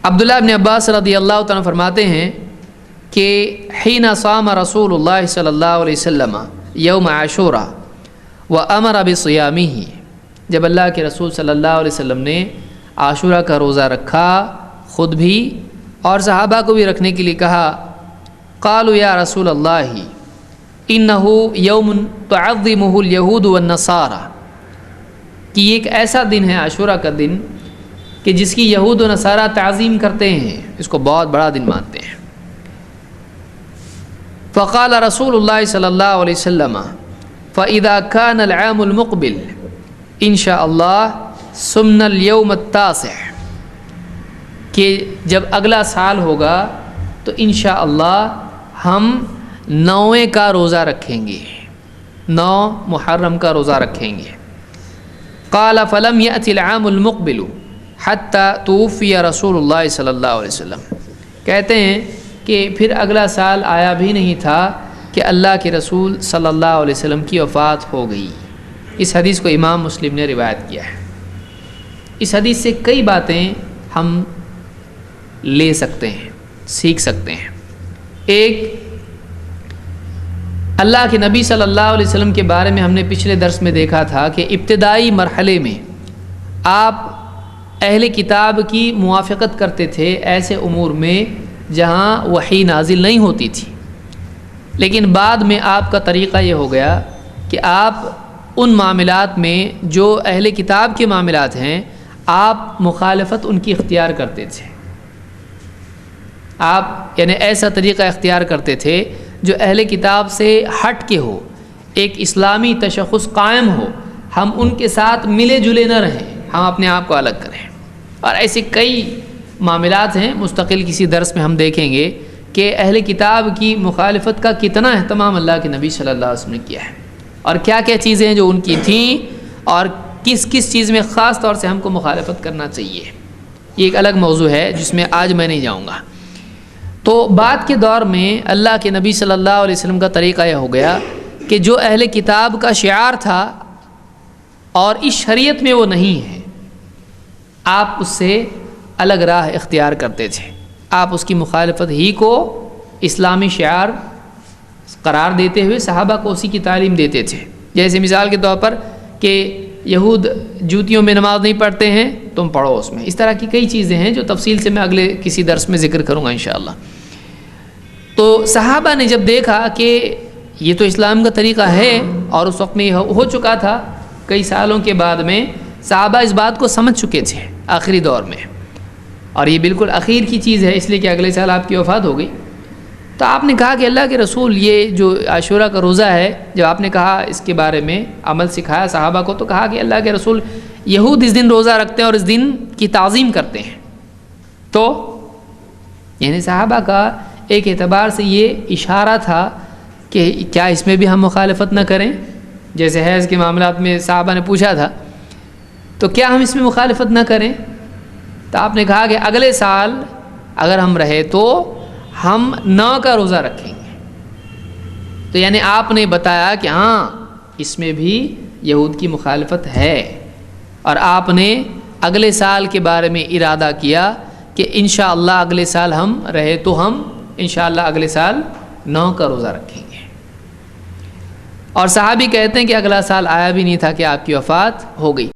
عبداللہ ابن عباس رضی اللہ تعالیٰ فرماتے ہیں کہ حین صام رسول اللہ صلی اللہ علیہ وسلم یوم عاشوراء وامر بصیامہ، جب اللہ کے رسول صلی اللہ علیہ وسلم نے عاشوراء کا روزہ رکھا خود بھی اور صحابہ کو بھی رکھنے کے لیے کہا، قالوا یا رسول اللہ انہ یوم تعظمہ الیہود والنصارى، کہ یہ ایک ایسا دن ہے عاشوراء کا دن کہ جس کی یہود و نصارہ تعظیم کرتے ہیں، اس کو بہت بڑا دن مانتے ہیں۔ فقال رسول اللہ صلی اللہ علیہ وسلم فإذا كان العام المقبل ان شاء اللہ سمنا اليوم التاسع، کہ جب اگلا سال ہوگا تو انشاءاللہ ہم 9ویں کا روزہ رکھیں گے، 9 محرم کا روزہ رکھیں گے۔ قال فلم يأت العام المقبل حتى توفی رسول اللہ صلی اللہ علیہ وسلم، کہتے ہیں کہ پھر اگلا سال آیا بھی نہیں تھا کہ اللہ کے رسول صلی اللہ علیہ وسلم کی وفات ہو گئی۔ اس حدیث کو امام مسلم نے روایت کیا ہے۔ اس حدیث سے کئی باتیں ہم لے سکتے ہیں، سیکھ سکتے ہیں۔ ایک، اللہ کے نبی صلی اللہ علیہ وسلم کے بارے میں ہم نے پچھلے درس میں دیکھا تھا کہ ابتدائی مرحلے میں آپ اہل کتاب کی موافقت کرتے تھے ایسے امور میں جہاں وحی نازل نہیں ہوتی تھی، لیکن بعد میں آپ کا طریقہ یہ ہو گیا کہ آپ ان معاملات میں جو اہل کتاب کے معاملات ہیں آپ مخالفت ان کی اختیار کرتے تھے۔ آپ یعنی ایسا طریقہ اختیار کرتے تھے جو اہل کتاب سے ہٹ کے ہو، ایک اسلامی تشخص قائم ہو، ہم ان کے ساتھ ملے جلے نہ رہیں، ہم اپنے آپ کو الگ کریں۔ اور ایسے کئی معاملات ہیں، مستقل کسی درس میں ہم دیکھیں گے کہ اہل کتاب کی مخالفت کا کتنا اہتمام اللہ کے نبی صلی اللہ علیہ وسلم نے کیا ہے، اور کیا کیا چیزیں ہیں جو ان کی تھیں، اور کس کس چیز میں خاص طور سے ہم کو مخالفت کرنا چاہیے۔ یہ ایک الگ موضوع ہے جس میں آج میں نہیں جاؤں گا۔ تو بعد کے دور میں اللہ کے نبی صلی اللہ علیہ وسلم کا طریقہ یہ ہو گیا کہ جو اہل کتاب کا شعار تھا اور اس شریعت میں وہ نہیں ہے، آپ اس سے الگ راہ اختیار کرتے تھے، آپ اس کی مخالفت ہی کو اسلامی شعار قرار دیتے ہوئے صحابہ کو اسی کی تعلیم دیتے تھے۔ جیسے مثال کے طور پر کہ یہود جوتیوں میں نماز نہیں پڑھتے ہیں، تم پڑھو اس میں۔ اس طرح کی کئی چیزیں ہیں جو تفصیل سے میں اگلے کسی درس میں ذکر کروں گا انشاءاللہ۔ تو صحابہ نے جب دیکھا کہ یہ تو اسلام کا طریقہ ہے، اور اس وقت میں یہ ہو چکا تھا، کئی سالوں کے بعد میں صحابہ اس بات کو سمجھ چکے تھے آخری دور میں، اور یہ بالکل اخیر کی چیز ہے اس لیے کہ اگلے سال آپ کی وفات ہو گئی۔ تو آپ نے کہا کہ اللہ کے رسول یہ جو عاشوراء کا روزہ ہے، جب آپ نے کہا اس کے بارے میں عمل سکھایا صحابہ کو، تو کہا کہ اللہ کے رسول یہود اس دن روزہ رکھتے ہیں اور اس دن کی تعظیم کرتے ہیں، تو یعنی صحابہ کا ایک اعتبار سے یہ اشارہ تھا کہ کیا اس میں بھی ہم مخالفت نہ کریں، جیسے حیض کے معاملات میں صحابہ نے پوچھا تھا، تو کیا ہم اس میں مخالفت نہ کریں؟ تو آپ نے کہا کہ اگلے سال اگر ہم رہے تو ہم 9 کا روزہ رکھیں گے۔ تو یعنی آپ نے بتایا کہ ہاں اس میں بھی یہود کی مخالفت ہے، اور آپ نے اگلے سال کے بارے میں ارادہ کیا کہ انشاءاللہ اگلے سال ہم رہے تو ہم انشاءاللہ اگلے سال 9 کا روزہ رکھیں گے۔ اور صحابی کہتے ہیں کہ اگلا سال آیا بھی نہیں تھا کہ آپ کی وفات ہو گئی۔